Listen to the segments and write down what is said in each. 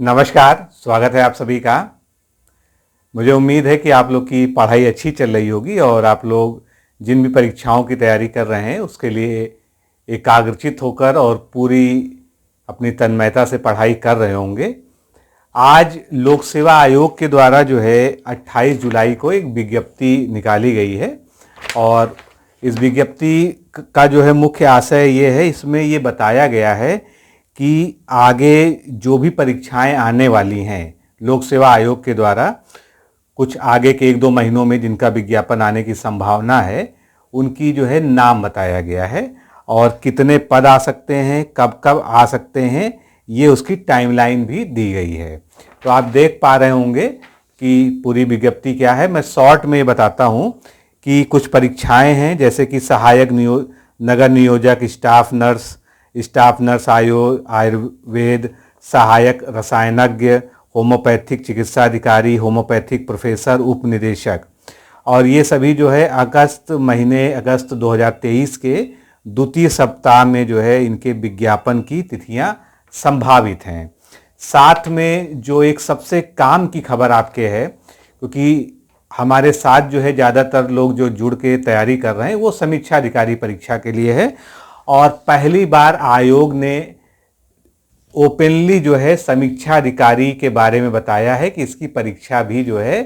नमस्कार, स्वागत है आप सभी का। मुझे उम्मीद है कि आप लोग की पढ़ाई अच्छी चल रही होगी और आप लोग जिन भी परीक्षाओं की तैयारी कर रहे हैं उसके लिए एकाग्रचित होकर और पूरी अपनी तन्मयता से पढ़ाई कर रहे होंगे। आज लोक सेवा आयोग के द्वारा जो है 28 जुलाई को एक विज्ञप्ति निकाली गई है और इस विज्ञप्ति का जो है मुख्य आशय ये है, इसमें ये बताया गया है कि आगे जो भी परीक्षाएं आने वाली हैं लोक सेवा आयोग के द्वारा कुछ आगे के 1-2 महीनों में जिनका विज्ञापन आने की संभावना है, उनकी जो है नाम बताया गया है और कितने पद आ सकते हैं, कब कब आ सकते हैं, ये उसकी टाइमलाइन भी दी गई है। तो आप देख पा रहे होंगे कि पूरी विज्ञप्ति क्या है। मैं शॉर्ट में बताता हूँ कि कुछ परीक्षाएं हैं जैसे कि सहायक नगर नियोजक, स्टाफ नर्स आयुर्वेद, सहायक रसायनज्ञ, होम्योपैथिक चिकित्सा अधिकारी, होम्योपैथिक प्रोफेसर, उप निदेशक, और ये सभी जो है अगस्त 2023 के द्वितीय सप्ताह में जो है इनके विज्ञापन की तिथियां संभावित हैं। साथ में जो एक सबसे काम की खबर आपके है, क्योंकि हमारे साथ जो है ज़्यादातर लोग जो जुड़ के तैयारी कर रहे हैं वो समीक्षा अधिकारी परीक्षा के लिए है और पहली बार आयोग ने ओपनली जो है समीक्षा अधिकारी के बारे में बताया है कि इसकी परीक्षा भी जो है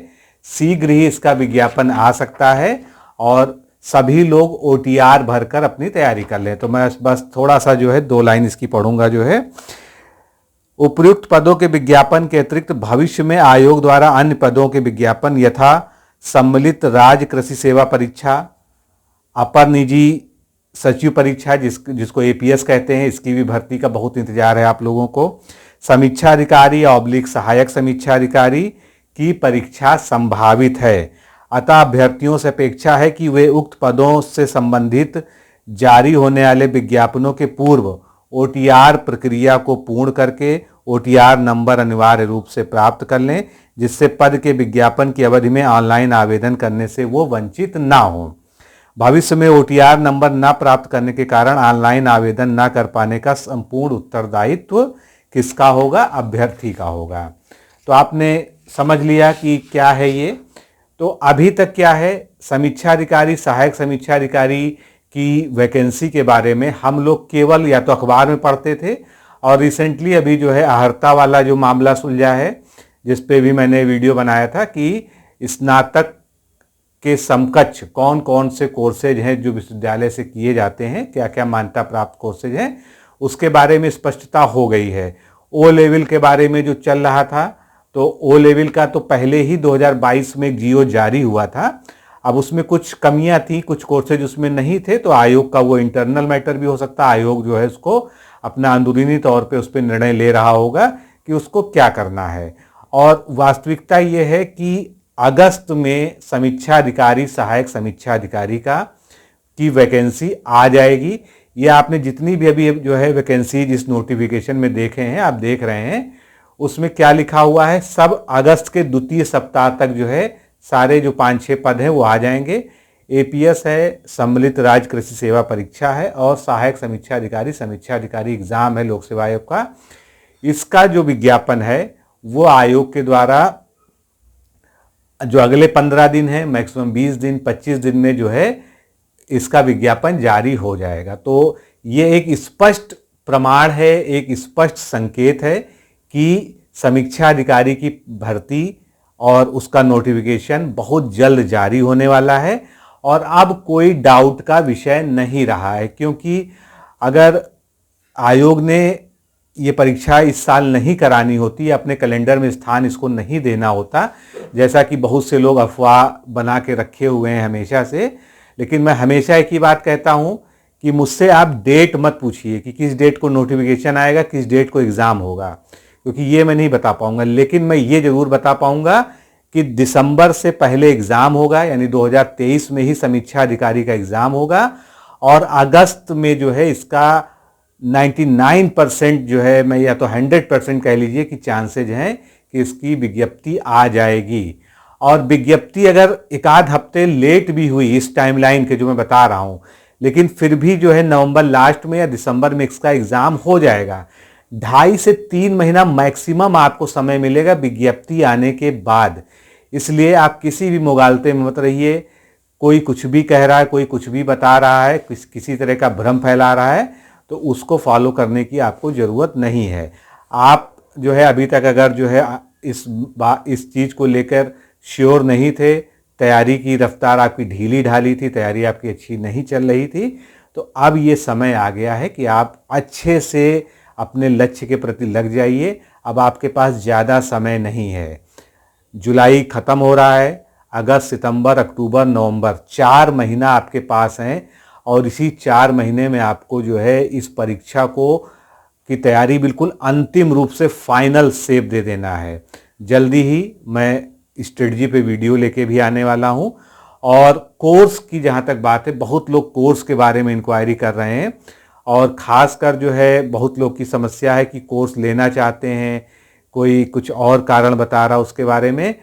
शीघ्र ही इसका विज्ञापन आ सकता है और सभी लोग OTR भरकर अपनी तैयारी कर लें। तो मैं बस थोड़ा सा जो है 2 लाइन इसकी पढ़ूंगा। जो है उपर्युक्त पदों के विज्ञापन के अतिरिक्त भविष्य में आयोग द्वारा अन्य पदों के विज्ञापन यथा सम्मिलित राज्य कृषि सेवा परीक्षा, अपर निजी सचिव परीक्षा जिसको APS कहते हैं, इसकी भी भर्ती का बहुत इंतजार है आप लोगों को, समीक्षा अधिकारी / सहायक समीक्षा अधिकारी की परीक्षा संभावित है। अतः अभ्यर्थियों से अपेक्षा है कि वे उक्त पदों से संबंधित जारी होने वाले विज्ञापनों के पूर्व OTR प्रक्रिया को पूर्ण करके OTR नंबर अनिवार्य रूप से प्राप्त कर लें, जिससे पद के विज्ञापन की अवधि में ऑनलाइन आवेदन करने से वो वंचित ना हो। भविष्य में OTR नंबर न प्राप्त करने के कारण ऑनलाइन आवेदन न कर पाने का संपूर्ण उत्तरदायित्व किसका होगा? अभ्यर्थी का होगा। तो आपने समझ लिया कि क्या है ये। तो अभी तक क्या है, समीक्षा अधिकारी, सहायक समीक्षा अधिकारी की वैकेंसी के बारे में हम लोग केवल या तो अखबार में पढ़ते थे और रिसेंटली अभी जो है अहर्ता वाला जो मामला सुलझा है, जिस पे भी मैंने वीडियो बनाया था कि स्नातक के समकक्ष कौन कौन से कोर्सेज हैं जो विश्वविद्यालय से किए जाते हैं, क्या क्या मान्यता प्राप्त कोर्सेज हैं, उसके बारे में स्पष्टता हो गई है। O लेवल के बारे में जो चल रहा था, तो O लेवल का तो पहले ही 2022 में GO जारी हुआ था। अब उसमें कुछ कमियां थी, कुछ कोर्सेज उसमें नहीं थे, तो आयोग का वो इंटरनल मैटर भी हो सकता है। आयोग जो है उसको अपना अंदरूनी तौर पे उस पर निर्णय ले रहा होगा कि उसको क्या करना है। और वास्तविकता ये है कि अगस्त में समीक्षा अधिकारी, सहायक समीक्षा अधिकारी की वैकेंसी आ जाएगी। ये आपने जितनी भी अभी जो है वैकेंसी जिस नोटिफिकेशन में देखे हैं, आप देख रहे हैं, उसमें क्या लिखा हुआ है, सब अगस्त के द्वितीय सप्ताह तक जो है सारे जो 5-6 पद हैं वो आ जाएंगे। APS है, सम्मिलित राज्य कृषि सेवा परीक्षा है और सहायक समीक्षा अधिकारी एग्जाम है लोक सेवा आयोग का। इसका जो विज्ञापन है वो आयोग के द्वारा जो अगले 15 दिन है, मैक्सिमम 20 दिन 25 दिन में जो है इसका विज्ञापन जारी हो जाएगा। तो ये एक स्पष्ट प्रमाण है, एक स्पष्ट संकेत है कि समीक्षा अधिकारी की भर्ती और उसका नोटिफिकेशन बहुत जल्द जारी होने वाला है और अब कोई डाउट का विषय नहीं रहा है, क्योंकि अगर आयोग ने ये परीक्षा इस साल नहीं करानी होती, अपने कैलेंडर में स्थान इसको नहीं देना होता, जैसा कि बहुत से लोग अफवाह बना के रखे हुए हैं हमेशा से। लेकिन मैं हमेशा एक ही बात कहता हूं कि मुझसे आप डेट मत पूछिए कि किस डेट को नोटिफिकेशन आएगा, किस डेट को एग्ज़ाम होगा, क्योंकि ये मैं नहीं बता पाऊंगा। लेकिन मैं ये ज़रूर बता पाऊंगा कि दिसंबर से पहले एग्ज़ाम होगा, यानी 2023 में ही समीक्षा अधिकारी का एग्ज़ाम होगा और अगस्त में जो है इसका 99% जो है, मैं या तो 100% कह लीजिए कि चांसेज हैं कि इसकी विज्ञप्ति आ जाएगी। और विज्ञप्ति अगर एक आध हफ्ते लेट भी हुई इस टाइमलाइन के जो मैं बता रहा हूं, लेकिन फिर भी जो है नवंबर लास्ट में या दिसंबर में इसका एग्ज़ाम हो जाएगा। 2.5 से 3 महीना मैक्सिमम आपको समय मिलेगा विज्ञप्ति आने के बाद। इसलिए आप किसी भी मुगालते में मत रहिए। कोई कुछ भी कह रहा है, कोई कुछ भी बता रहा है, किसी तरह का भ्रम फैला रहा है, तो उसको फॉलो करने की आपको ज़रूरत नहीं है। आप जो है अभी तक अगर जो है इस चीज़ को लेकर श्योर नहीं थे, तैयारी की रफ्तार आपकी ढीली ढाली थी, तैयारी आपकी अच्छी नहीं चल रही थी, तो अब ये समय आ गया है कि आप अच्छे से अपने लक्ष्य के प्रति लग जाइए। अब आपके पास ज़्यादा समय नहीं है। जुलाई ख़त्म हो रहा है, अगस्त, सितंबर, अक्टूबर, नवंबर 4 महीना आपके पास हैं और इसी 4 महीने में आपको जो है इस परीक्षा की तैयारी बिल्कुल अंतिम रूप से फाइनल शेप दे देना है। जल्दी ही मैं स्ट्रेटजी पे वीडियो लेके भी आने वाला हूँ। और कोर्स की जहाँ तक बात है, बहुत लोग कोर्स के बारे में इंक्वायरी कर रहे हैं और ख़ासकर जो है बहुत लोग की समस्या है कि कोर्स लेना चाहते हैं, कोई कुछ और कारण बता रहा उसके बारे में।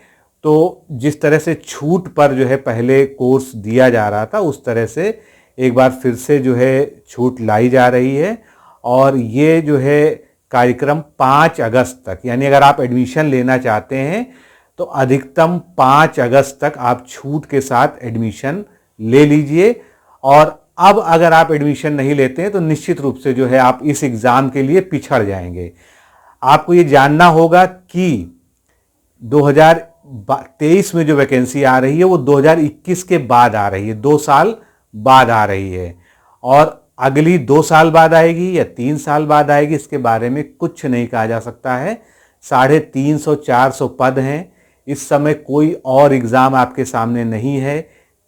तो जिस तरह से छूट पर जो है पहले कोर्स दिया जा रहा था, उस तरह से एक बार फिर से जो है छूट लाई जा रही है। और ये जो है कार्यक्रम 5 अगस्त तक, यानी अगर आप एडमिशन लेना चाहते हैं तो अधिकतम 5 अगस्त तक आप छूट के साथ एडमिशन ले लीजिए। और अब अगर आप एडमिशन नहीं लेते हैं तो निश्चित रूप से जो है आप इस एग्ज़ाम के लिए पिछड़ जाएंगे। आपको ये जानना होगा कि 2023 में जो वैकेंसी आ रही है वो 2021 के बाद आ रही है, 2 साल बाद आ रही है। और अगली 2 साल बाद आएगी या 3 साल बाद आएगी, इसके बारे में कुछ नहीं कहा जा सकता है। 350-400 पद हैं। इस समय कोई और एग्ज़ाम आपके सामने नहीं है।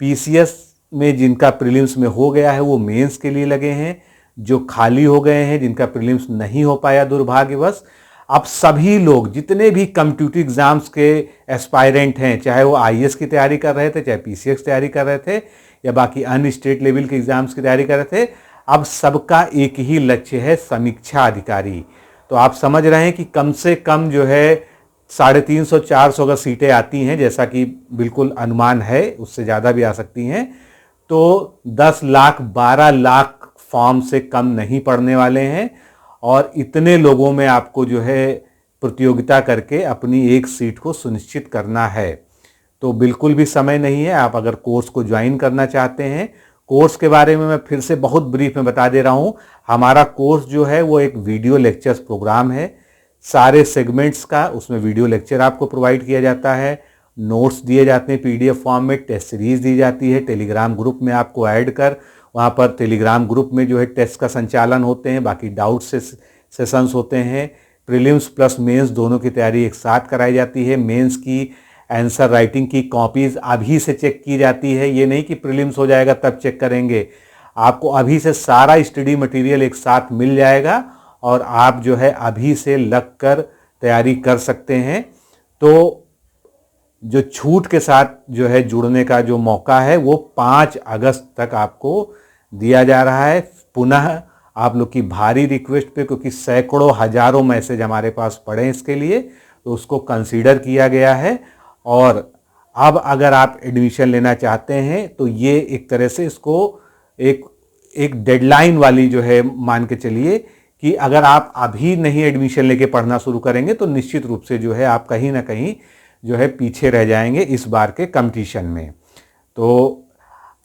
पीसीएस में जिनका प्रीलिम्स में हो गया है वो मेंस के लिए लगे हैं। जो खाली हो गए हैं, जिनका प्रीलिम्स नहीं हो पाया दुर्भाग्यवश, अब सभी लोग जितने भी कॉम्पिटिटिव एग्जाम्स के एस्पायरेंट हैं, चाहे वो आईएएस की तैयारी कर रहे थे, चाहे पीसीएस की तैयारी कर रहे थे या बाकी अन्य स्टेट लेवल के एग्जाम्स की तैयारी कर रहे थे, अब सबका एक ही लक्ष्य है, समीक्षा अधिकारी। तो आप समझ रहे हैं कि कम से कम जो है 350-400 अगर सीटें आती हैं, जैसा कि बिल्कुल अनुमान है, उससे ज़्यादा भी आ सकती हैं, तो 10 लाख 12 लाख फॉर्म से कम नहीं पड़ने वाले हैं। और इतने लोगों में आपको जो है प्रतियोगिता करके अपनी एक सीट को सुनिश्चित करना है। तो बिल्कुल भी समय नहीं है। आप अगर कोर्स को ज्वाइन करना चाहते हैं, कोर्स के बारे में मैं फिर से बहुत ब्रीफ में बता दे रहा हूँ। हमारा कोर्स जो है वो एक वीडियो लेक्चर्स प्रोग्राम है। सारे सेगमेंट्स का उसमें वीडियो लेक्चर आपको प्रोवाइड किया जाता है, नोट्स दिए जाते हैं पीडीएफ फॉर्म में, टेस्ट सीरीज दी जाती है, टेलीग्राम ग्रुप में आपको ऐड कर वहाँ पर टेलीग्राम ग्रुप में जो है टेस्ट का संचालन होते हैं, बाकी डाउट सेशंस होते हैं। प्रीलिम्स प्लस मेंस दोनों की तैयारी एक साथ कराई जाती है। मेंस की आंसर राइटिंग की कॉपीज़ अभी से चेक की जाती है। ये नहीं कि प्रीलिम्स हो जाएगा तब चेक करेंगे, आपको अभी से सारा स्टडी मटेरियल एक साथ मिल जाएगा और आप जो है अभी से लग कर तैयारी कर सकते हैं। तो जो छूट के साथ जो है जुड़ने का जो मौका है वो 5 अगस्त तक आपको दिया जा रहा है। पुनः आप लोग की भारी रिक्वेस्ट पे, क्योंकि सैकड़ों हजारों मैसेज हमारे पास पड़े हैं इसके लिए, तो उसको कंसीडर किया गया है। और अब अगर आप एडमिशन लेना चाहते हैं तो ये एक तरह से इसको एक डेडलाइन वाली जो है मान के चलिए कि अगर आप अभी नहीं एडमिशन लेके पढ़ना शुरू करेंगे तो निश्चित रूप से जो है आप कहीं ना कहीं जो है पीछे रह जाएंगे इस बार के कंपटीशन में। तो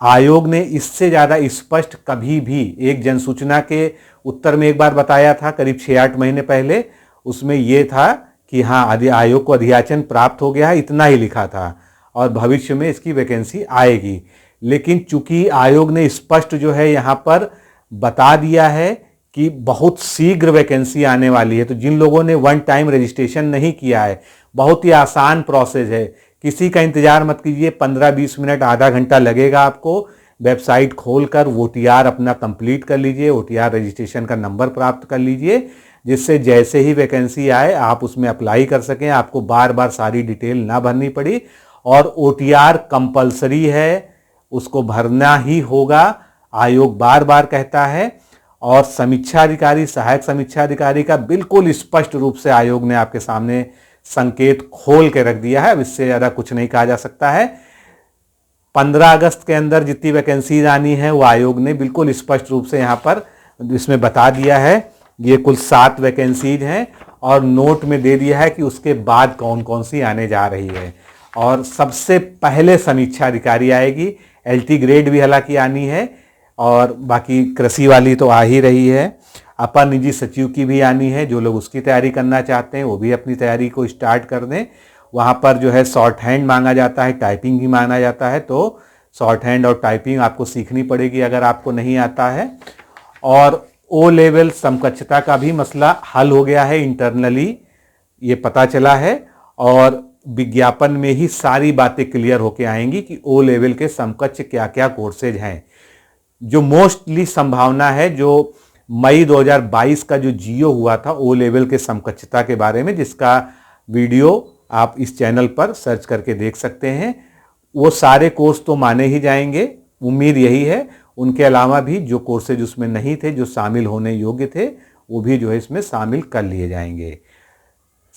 आयोग ने इससे ज़्यादा स्पष्ट कभी भी, एक जनसूचना के उत्तर में एक बार बताया था करीब 6-8 महीने पहले, उसमें यह था कि हाँ आयोग को अधियाचन प्राप्त हो गया है, इतना ही लिखा था और भविष्य में इसकी वैकेंसी आएगी। लेकिन चूंकि आयोग ने स्पष्ट जो है यहाँ पर बता दिया है कि बहुत शीघ्र वैकेंसी आने वाली है, तो जिन लोगों ने वन टाइम रजिस्ट्रेशन नहीं किया है, बहुत ही आसान प्रोसेस है, किसी का इंतजार मत कीजिए। 15-20 मिनट, आधा घंटा लगेगा आपको। वेबसाइट खोलकर OTR अपना कंप्लीट कर लीजिए, OTR रजिस्ट्रेशन का नंबर प्राप्त कर लीजिए, जिससे जैसे ही वैकेंसी आए आप उसमें अप्लाई कर सकें, आपको बार बार सारी डिटेल ना भरनी पड़ी। और OTR कंपलसरी है, उसको भरना ही होगा, आयोग बार बार कहता है। और समीक्षा अधिकारी, सहायक समीक्षा अधिकारी का बिल्कुल स्पष्ट रूप से आयोग ने आपके सामने संकेत खोल के रख दिया है। अब इससे ज़्यादा कुछ नहीं कहा जा सकता है। 15 अगस्त के अंदर जितनी वैकेंसीज आनी है वो आयोग ने बिल्कुल स्पष्ट रूप से यहाँ पर इसमें बता दिया है। ये कुल 7 वैकेंसीज हैं और नोट में दे दिया है कि उसके बाद कौन कौन सी आने जा रही है। और सबसे पहले समीक्षा अधिकारी आएगी, LT ग्रेड भी हालांकि आनी है, और बाकी कृषि वाली तो आ ही रही है। अपर निजी सचिव की भी आनी है, जो लोग उसकी तैयारी करना चाहते हैं वो भी अपनी तैयारी को स्टार्ट कर दें। वहाँ पर जो है शॉर्ट हैंड मांगा जाता है, टाइपिंग भी मांगा जाता है, तो शॉर्ट हैंड और टाइपिंग आपको सीखनी पड़ेगी अगर आपको नहीं आता है। और O लेवल समकक्षता का भी मसला हल हो गया है इंटरनली, ये पता चला है, और विज्ञापन में ही सारी बातें क्लियर होके आएंगी कि O लेवल के समकक्ष क्या क्या कोर्सेज हैं। जो मोस्टली संभावना है, जो मई 2022 का जो जियो हुआ था O लेवल के समकक्षता के बारे में, जिसका वीडियो आप इस चैनल पर सर्च करके देख सकते हैं, वो सारे कोर्स तो माने ही जाएंगे, उम्मीद यही है। उनके अलावा भी जो कोर्सेज उसमें नहीं थे, जो शामिल होने योग्य थे, वो भी जो है इसमें शामिल कर लिए जाएंगे।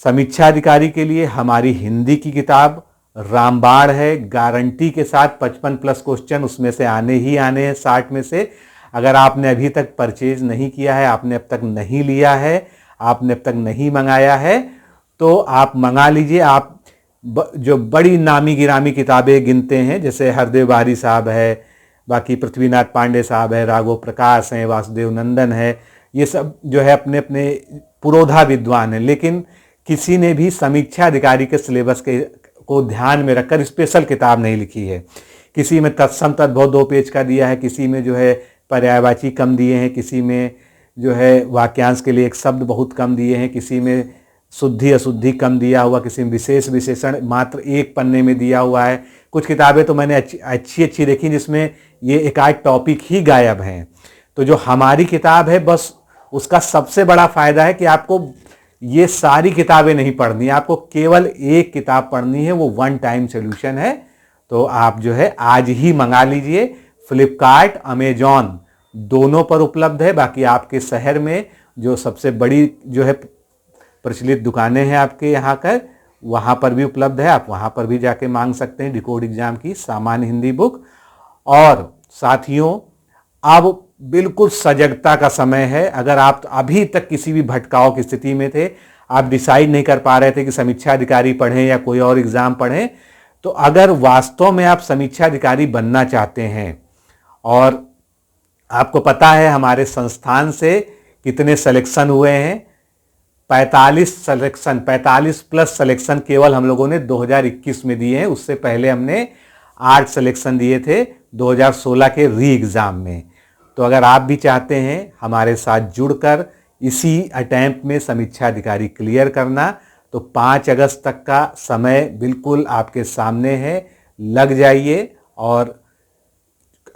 समीक्षा अधिकारी के लिए हमारी हिंदी की किताब रामबाण है, गारंटी के साथ 55+ क्वेश्चन उसमें से आने ही आने हैं 60 में से। अगर आपने अभी तक परचेज नहीं किया है, आपने अब तक नहीं लिया है, आपने अब तक नहीं मंगाया है, तो आप मंगा लीजिए। आप जो बड़ी नामी गिरामी किताबें गिनते हैं, जैसे हरदेव बारी साहब है, बाकी पृथ्वीनाथ पांडे साहब है, राघव प्रकाश हैं, वासुदेव नंदन है, ये सब जो है अपने अपने पुरोधा विद्वान हैं, लेकिन किसी ने भी समीक्षा अधिकारी के सिलेबस को ध्यान में रखकर स्पेशल किताब नहीं लिखी है। किसी में तत्सम तद्भव 2 पेज का दिया है, किसी में जो है पर्यायवाची कम दिए हैं, किसी में जो है वाक्यांश के लिए एक शब्द बहुत कम दिए हैं, किसी में शुद्धि अशुद्धि कम दिया हुआ, किसी में विशेष विशेषण मात्र 1 पन्ने में दिया हुआ है। कुछ किताबें तो मैंने अच्छी देखी जिसमें ये एक आध टॉपिक ही गायब हैं। तो जो हमारी किताब है, बस उसका सबसे बड़ा फायदा है कि आपको ये सारी किताबें नहीं पढ़नी है, आपको केवल एक किताब पढ़नी है, वो 1 टाइम सोल्यूशन है। तो आप जो है आज ही मंगा लीजिए। फ्लिपकार्ट, अमेजॉन दोनों पर उपलब्ध है। बाकी आपके शहर में जो सबसे बड़ी जो है प्रचलित दुकानें हैं आपके यहाँ का, वहाँ पर भी उपलब्ध है, आप वहाँ पर भी जाके मांग सकते हैं डिकोड एग्जाम की सामान्य हिंदी बुक। और साथियों, अब बिल्कुल सजगता का समय है। अगर आप अभी तक किसी भी भटकाव की स्थिति में थे, आप डिसाइड नहीं कर पा रहे थे कि समीक्षा अधिकारी पढ़ें या कोई और एग्जाम पढ़ें, तो अगर वास्तव में आप समीक्षा अधिकारी बनना चाहते हैं, और आपको पता है हमारे संस्थान से कितने सिलेक्शन हुए हैं, 45+ सिलेक्शन केवल हम लोगों ने 2021 में दिए हैं। उससे पहले हमने 8 सिलेक्शन दिए थे 2016 के री एग्ज़ाम में। तो अगर आप भी चाहते हैं हमारे साथ जुड़कर इसी अटेम्प्ट में समीक्षा अधिकारी क्लियर करना, तो 5 अगस्त तक का समय बिल्कुल आपके सामने है, लग जाइए। और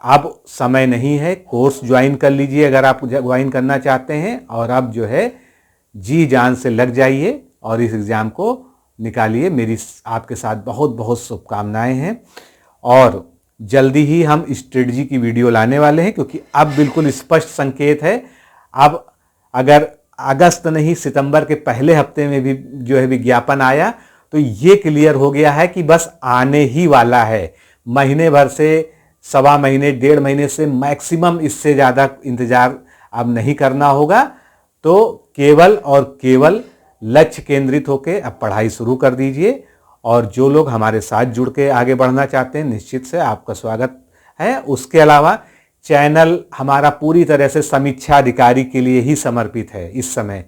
अब समय नहीं है, कोर्स ज्वाइन कर लीजिए अगर आप ज्वाइन करना चाहते हैं, और अब जो है जी जान से लग जाइए और इस एग्ज़ाम को निकालिए। मेरी आपके साथ बहुत बहुत शुभकामनाएं हैं, और जल्दी ही हम स्ट्रेटजी की वीडियो लाने वाले हैं, क्योंकि अब बिल्कुल स्पष्ट संकेत है। अब अगर अगस्त नहीं, सितंबर के पहले हफ्ते में भी जो है विज्ञापन आया, तो ये क्लियर हो गया है कि बस आने ही वाला है। महीने भर से, सवा महीने, 1.5 महीने से मैक्सिमम, इससे ज़्यादा इंतज़ार अब नहीं करना होगा। तो केवल और केवल लक्ष्य केंद्रित होकर अब पढ़ाई शुरू कर दीजिए। और जो लोग हमारे साथ जुड़ के आगे बढ़ना चाहते हैं, निश्चित से आपका स्वागत है। उसके अलावा चैनल हमारा पूरी तरह से समीक्षा अधिकारी के लिए ही समर्पित है। इस समय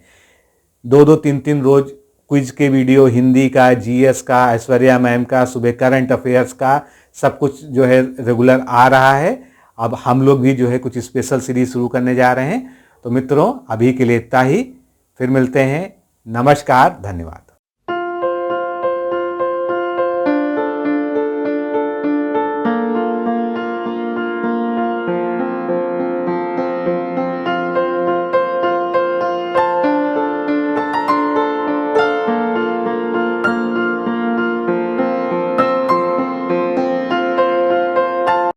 2-2, 3-3 रोज क्विज के वीडियो, हिंदी का, GS का, ऐश्वर्या मैम का, सुबह करंट अफेयर्स का, सब कुछ जो है रेगुलर आ रहा है। अब हम लोग भी जो है कुछ स्पेशल सीरीज शुरू करने जा रहे हैं। तो मित्रों, अभी के लिए इतना ही, फिर मिलते हैं। नमस्कार, धन्यवाद।